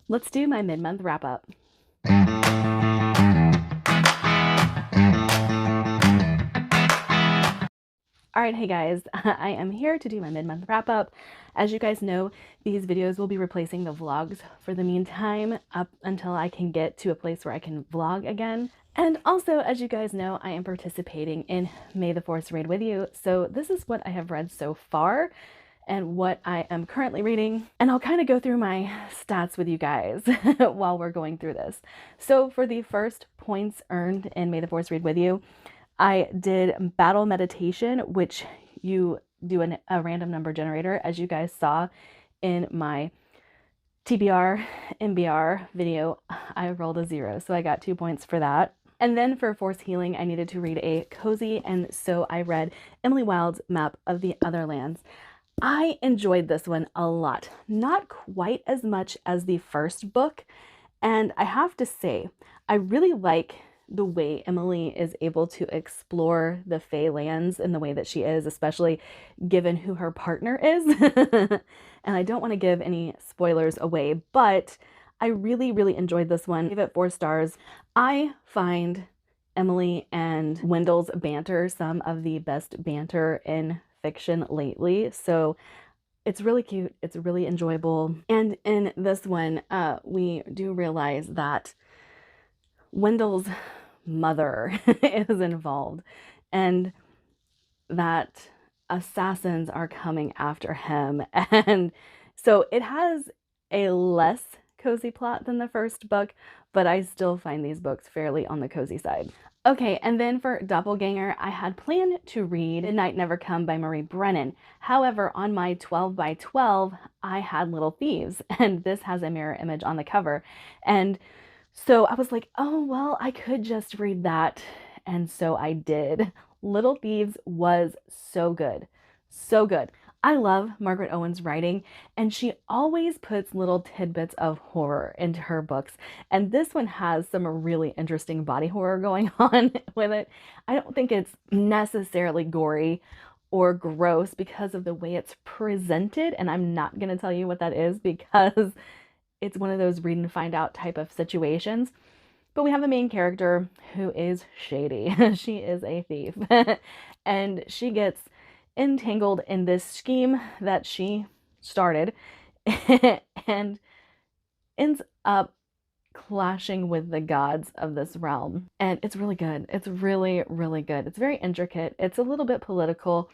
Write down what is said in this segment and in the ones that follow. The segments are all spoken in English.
Let's do my mid-month wrap-up. All right, hey guys, I am here to do my mid-month wrap-up. As you guys know, these videos will be replacing the vlogs for the meantime, up until I can get to a place where I can vlog again. And also, as you guys know, I am participating in May the Force Read with you. So this is what I have read so far and what I am currently reading. And I'll kind of go through my stats with you guys while we're going through this. So for the first points earned in May the Force Read with you, I did Battle Meditation, which you do a random number generator, as you guys saw in my TBR, MBR video. I rolled a 0, so I got 2 points for that. And then for Force Healing, I needed to read a cozy, and so I read Emily Wilde's Map of the Otherlands. I enjoyed this one a lot, not quite as much as the first book, and I have to say, I really like the way Emily is able to explore the Fey lands in the way that she is, especially given who her partner is. And I don't want to give any spoilers away, but I really, really enjoyed this one. I gave it 4 stars. I find Emily and Wendell's banter some of the best banter in fiction lately. So it's really cute. It's really enjoyable. And in this one, we do realize that Wendell's mother is involved and that assassins are coming after him. And so it has a less cozy plot than the first book, but I still find these books fairly on the cozy side. Okay, and then for Doppelganger, I had planned to read Midnight Never Come by Marie Brennan. However, on my 12 by 12, I had Little Thieves, and this has a mirror image on the cover. And so I was like, oh, well, I could just read that. And so I did. Little Thieves was so good. So good. I love Margaret Owen's writing, and she always puts little tidbits of horror into her books. And this one has some really interesting body horror going on with it. I don't think it's necessarily gory or gross because of the way it's presented, and I'm not going to tell you what that is because it's one of those read and find out type of situations. But we have a main character who is shady. She is a thief. And she gets entangled in this scheme that she started and ends up clashing with the gods of this realm. And it's really good. It's really, really good. It's very intricate. It's a little bit political,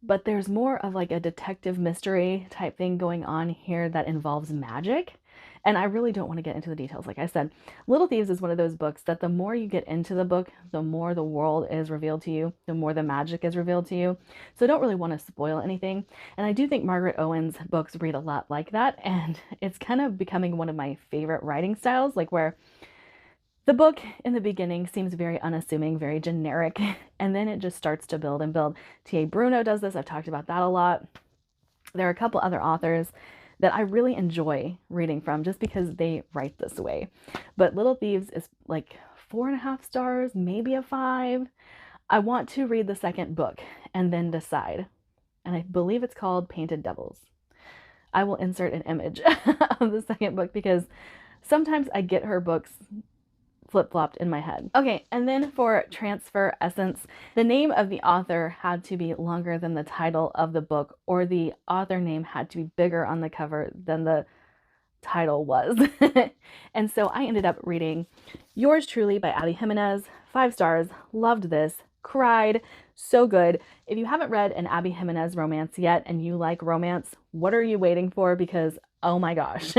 but there's more of like a detective mystery type thing going on here that involves magic. And I really don't want to get into the details. Like I said, Little Thieves is one of those books that the more you get into the book, the more the world is revealed to you, the more the magic is revealed to you. So I don't really want to spoil anything. And I do think Margaret Owen's books read a lot like that. And it's kind of becoming one of my favorite writing styles, like where the book in the beginning seems very unassuming, very generic, and then it just starts to build and build. T.A. Bruno does this. I've talked about that a lot. There are a couple other authors that I really enjoy reading from just because they write this way. But Little Thieves is like 4.5 stars, maybe a 5. I want to read the second book and then decide. And I believe it's called Painted Devils. I will insert an image of the second book because sometimes I get her books flip-flopped in my head. Okay, and then for Transfer Essence, the name of the author had to be longer than the title of the book, or the author name had to be bigger on the cover than the title was. And so I ended up reading Yours Truly by Abby Jimenez. 5 stars. Loved this. Cried. So good. If you haven't read an Abby Jimenez romance yet and you like romance, what are you waiting for? Because oh my gosh,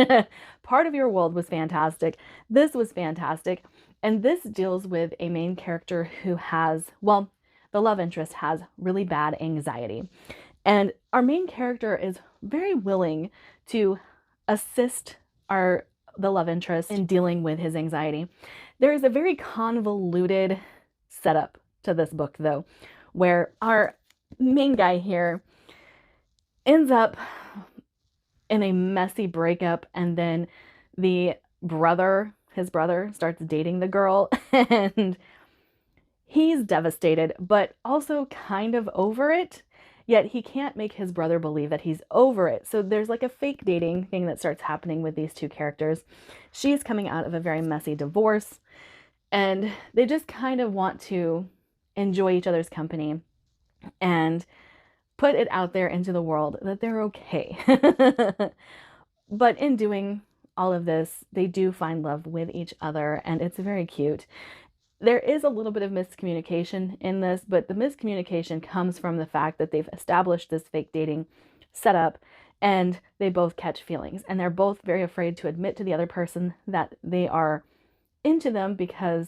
Part of Your World was fantastic. This was fantastic. And this deals with a main character who has, well, the love interest has really bad anxiety. And our main character is very willing to assist the love interest in dealing with his anxiety. There is a very convoluted setup to this book, though, where our main guy here ends up in a messy breakup, and then his brother starts dating the girl, and he's devastated, but also kind of over it. Yet he can't make his brother believe that he's over it. So there's like a fake dating thing that starts happening with these two characters. She's coming out of a very messy divorce, and they just kind of want to enjoy each other's company and put it out there into the world that they're okay. But in doing all of this, they do find love with each other, and it's very cute. There is a little bit of miscommunication in this, but the miscommunication comes from the fact that they've established this fake dating setup, and they both catch feelings, and they're both very afraid to admit to the other person that they are into them, because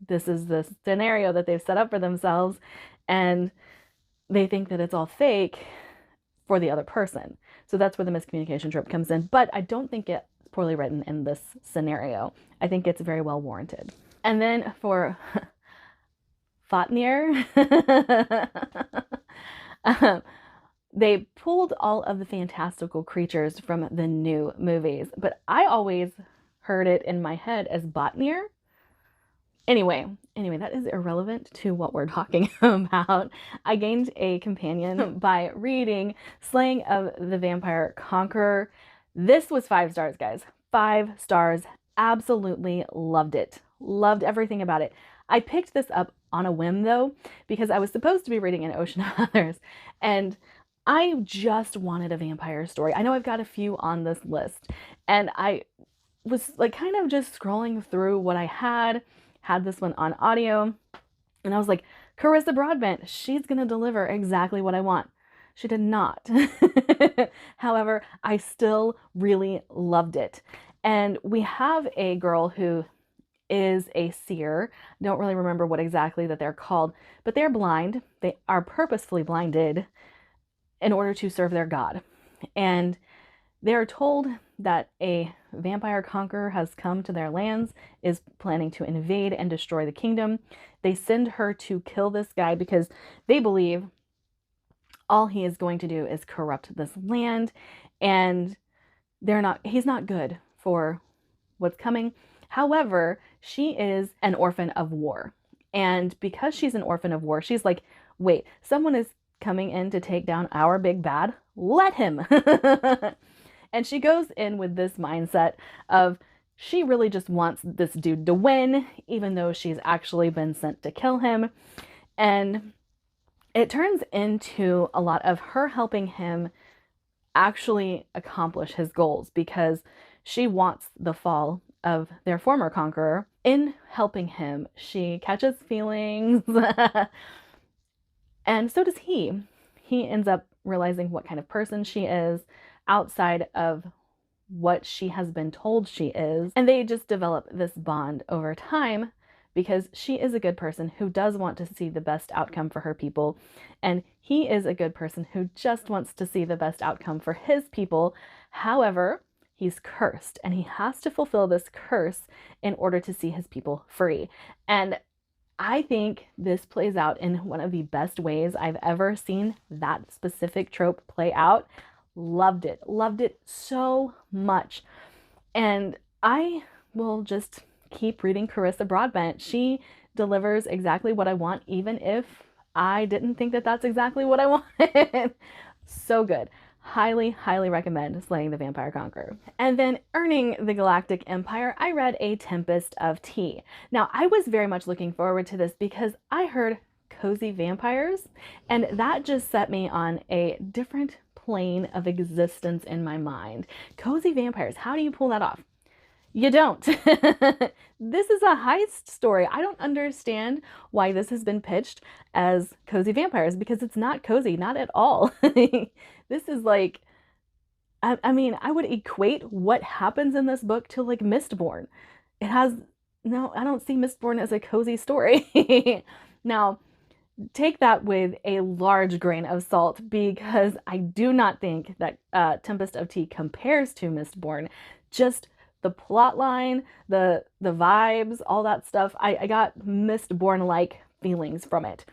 this is the scenario that they've set up for themselves, and they think that it's all fake for the other person. So that's where the miscommunication trope comes in. But I don't think it's poorly written in this scenario. I think it's very well warranted. And then for Fatnir, they pulled all of the fantastical creatures from the new movies, but I always heard it in my head as Botnir. Anyway, that is irrelevant to what we're talking about. I gained a companion by reading Slanging of the Vampire Conqueror. This was 5 stars, guys. 5 stars. Absolutely loved it. Loved everything about it. I picked this up on a whim, though, because I was supposed to be reading An Ocean of Others, and I just wanted a vampire story. I know I've got a few on this list, and I was like kind of just scrolling through what I had this one on audio, and I was like, Carissa Broadbent, she's gonna deliver exactly what I want. She did not. However, I still really loved it. And we have a girl who is a seer. Don't really remember what exactly that they're called, but they're blind. They are purposefully blinded in order to serve their god. And they're told that a vampire conqueror has come to their lands, is planning to invade and destroy the kingdom. They send her to kill this guy because they believe all he is going to do is corrupt this land, and he's not good for what's coming. However, she is an orphan of war. And because she's an orphan of war, she's like, wait, someone is coming in to take down our big bad? Let him. And she goes in with this mindset of she really just wants this dude to win, even though she's actually been sent to kill him. And it turns into a lot of her helping him actually accomplish his goals, because she wants the fall of their former conqueror. In helping him, she catches feelings, and so does he. He ends up realizing what kind of person she is outside of what she has been told she is, and they just develop this bond over time, because she is a good person who does want to see the best outcome for her people, and he is a good person who just wants to see the best outcome for his people. However, he's cursed, and he has to fulfill this curse in order to see his people free. And I think this plays out in one of the best ways I've ever seen that specific trope play out. Loved it so much. And I will just keep reading Carissa Broadbent. She delivers exactly what I want, even if I didn't think that that's exactly what I wanted. So good. Highly, highly recommend Slaying the Vampire Conqueror. And then Earning the Galactic Empire, I read A Tempest of Tea. Now, I was very much looking forward to this because I heard cozy vampires, and that just set me on a different plane of existence in my mind. Cozy vampires, how do you pull that off? You don't. This is a heist story. I don't understand why this has been pitched as cozy vampires, because it's not cozy, not at all. This is like, I mean, I would equate what happens in this book to like Mistborn. No, I don't see Mistborn as a cozy story. Now, take that with a large grain of salt, because I do not think that Tempest of Tea compares to Mistborn. Just the plot line, the vibes, all that stuff, I got Mistborn-like feelings from it.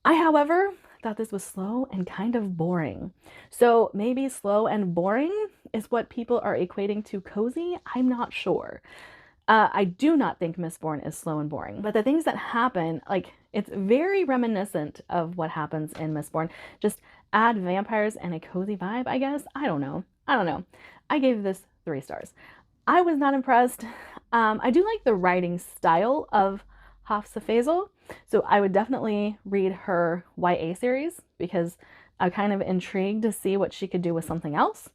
I, however, thought this was slow and kind of boring. So maybe slow and boring is what people are equating to cozy? I'm not sure. I do not think Mistborn is slow and boring, but the things that happen, like, it's very reminiscent of what happens in Mistborn. Just add vampires and a cozy vibe, I guess. I don't know. I gave this 3 stars. I was not impressed. I do like the writing style of Hafsa Faisal, so I would definitely read her YA series because I'm kind of intrigued to see what she could do with something else.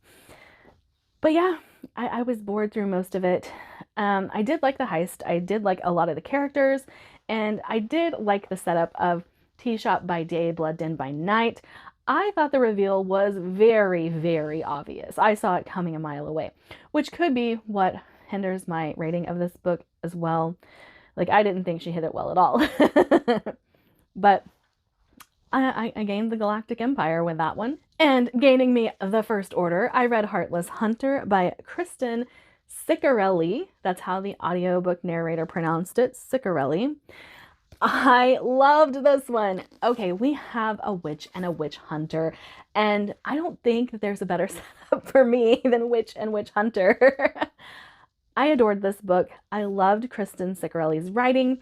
But yeah, I was bored through most of it. I did like the heist. I did like a lot of the characters, and I did like the setup of Tea Shop by day, Blood Den by night. I thought the reveal was very, very obvious. I saw it coming a mile away, which could be what hinders my rating of this book as well. Like, I didn't think she hit it well at all. But I gained the Galactic Empire with that one. And gaining me the First Order, I read Heartless Hunter by Kristen Ciccarelli. That's how the audiobook narrator pronounced it, Ciccarelli. I loved this one. Okay, we have a witch and a witch hunter, and I don't think that there's a better setup for me than witch and witch hunter. I adored this book. I loved Kristen Ciccarelli's writing.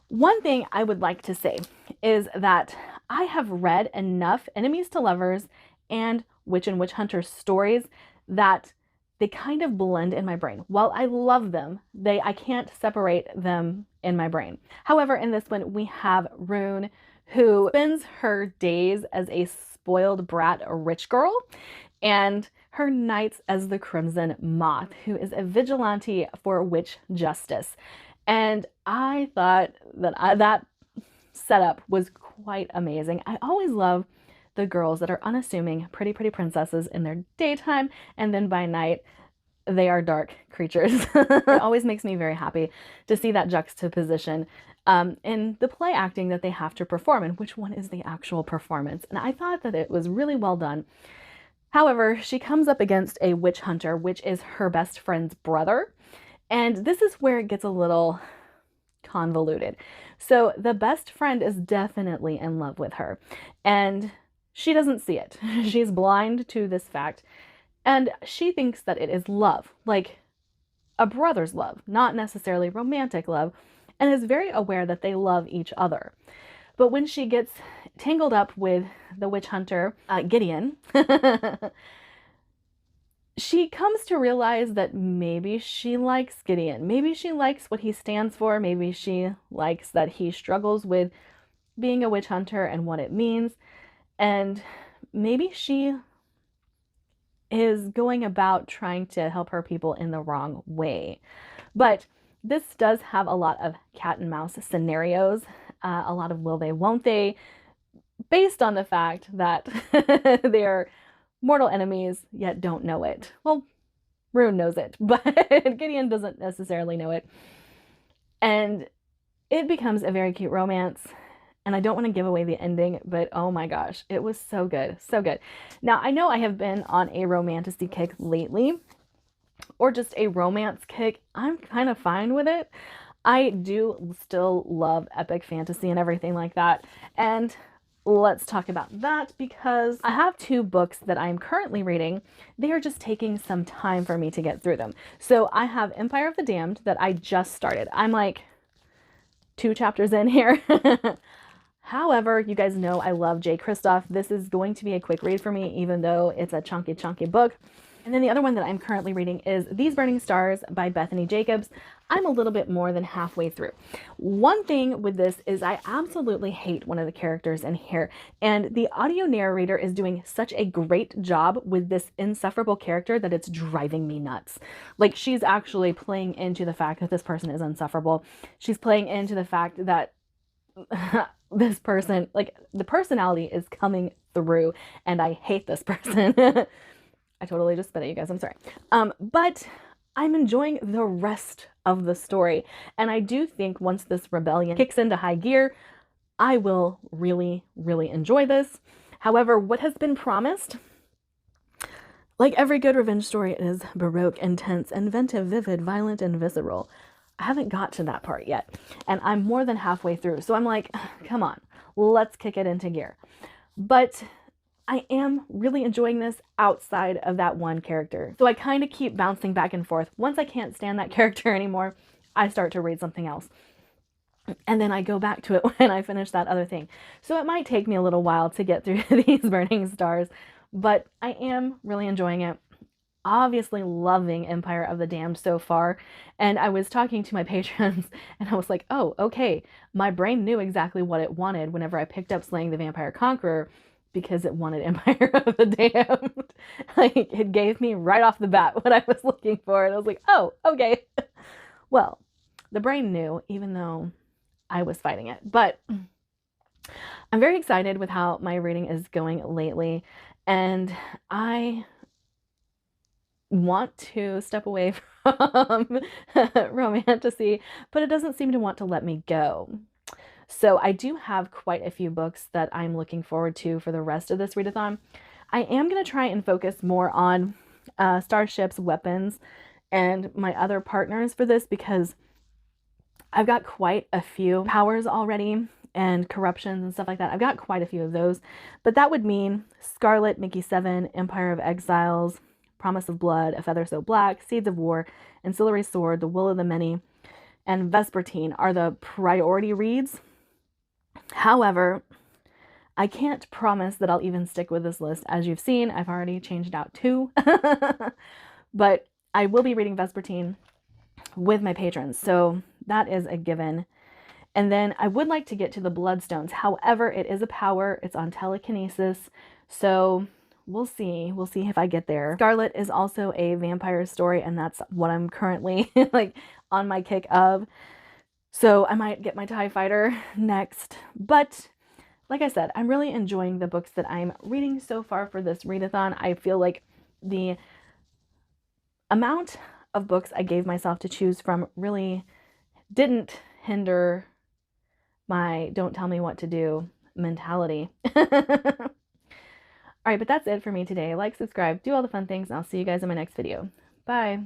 One thing I would like to say is that I have read enough enemies to lovers and witch and witch hunter stories that they kind of blend in my brain. While I love them, I can't separate them in my brain. However, in this one, we have Rune, who spends her days as a spoiled brat rich girl, and her nights as the Crimson Moth, who is a vigilante for witch justice. And I thought that that setup was quite amazing. I always love the girls that are unassuming, pretty princesses in their daytime, and then by night, they are dark creatures. It always makes me very happy to see that juxtaposition in the play acting that they have to perform and which one is the actual performance. And I thought that it was really well done. However, she comes up against a witch hunter, which is her best friend's brother. And this is where it gets a little convoluted. So the best friend is definitely in love with her, and she doesn't see it. She's blind to this fact, and she thinks that it is love, like a brother's love, not necessarily romantic love, and is very aware that they love each other. But when she gets tangled up with the witch hunter, Gideon, she comes to realize that maybe she likes Gideon. Maybe she likes what he stands for. Maybe she likes that he struggles with being a witch hunter and what it means. And maybe she is going about trying to help her people in the wrong way. But this does have a lot of cat and mouse scenarios, a lot of will they, won't they, based on the fact that they're mortal enemies, yet don't know it. Well, Rune knows it, but Gideon doesn't necessarily know it. And it becomes a very cute romance. And I don't want to give away the ending, but oh my gosh, it was so good, so good. Now, I know I have been on a romantasy kick lately, or just a romance kick. I'm kind of fine with it. I do still love epic fantasy and everything like that. And let's talk about that because I have 2 books that I'm currently reading. They are just taking some time for me to get through them. So I have Empire of the Damned that I just started. I'm like 2 chapters in here. However, you guys know I love J. Kristoff. This is going to be a quick read for me, even though it's a chunky book. And then the other one that I'm currently reading is These Burning Stars by Bethany Jacobs. I'm a little bit more than halfway through. One thing with this is I absolutely hate one of the characters in here, and the audio narrator is doing such a great job with this insufferable character that it's driving me nuts. Like, she's actually playing into the fact that this person is insufferable. She's playing into the fact that this person, like, the personality is coming through, and I hate this person. I totally just spit at you guys, I'm sorry. But I'm enjoying the rest of the story. And I do think once this rebellion kicks into high gear, I will really enjoy this. However, what has been promised, like every good revenge story, is baroque, intense, inventive, vivid, violent, and visceral. I haven't got to that part yet, and I'm more than halfway through. So I'm like, come on, let's kick it into gear. But I am really enjoying this outside of that one character. So I kind of keep bouncing back and forth. Once I can't stand that character anymore, I start to read something else. And then I go back to it when I finish that other thing. So it might take me a little while to get through these Burning Stars, but I am really enjoying it. Obviously loving Empire of the Damned so far. And I was talking to my patrons and I was like, oh, okay. My brain knew exactly what it wanted whenever I picked up Slaying the Vampire Conqueror, because it wanted Empire of the Damned. Like, it gave me right off the bat what I was looking for. And I was like, oh, okay. Well, the brain knew, even though I was fighting it. But I'm very excited with how my reading is going lately. And I want to step away from romantasy, but it doesn't seem to want to let me go. So I do have quite a few books that I'm looking forward to for the rest of this readathon. I am going to try and focus more on starships, weapons, and my other partners for this, because I've got quite a few powers already and corruptions and stuff like that. I've got quite a few of those, but that would mean Scarlet, Mickey 7, Empire of Exiles, Promise of Blood, A Feather So Black, Seeds of War, Ancillary Sword, The Will of the Many, and Vespertine are the priority reads. However, I can't promise that I'll even stick with this list. As you've seen, I've already changed out 2. But I will be reading Vespertine with my patrons, so that is a given. And then I would like to get to the Bloodstones. However, it is a power. It's on telekinesis, so we'll see. We'll see if I get there. Scarlet is also a vampire story, and that's what I'm currently like on my kick of. So I might get my TIE Fighter next. But like I said, I'm really enjoying the books that I'm reading so far for this readathon. I feel like the amount of books I gave myself to choose from really didn't hinder my don't tell me what to do mentality. All right, but that's it for me today. Like, subscribe, do all the fun things, and I'll see you guys in my next video. Bye.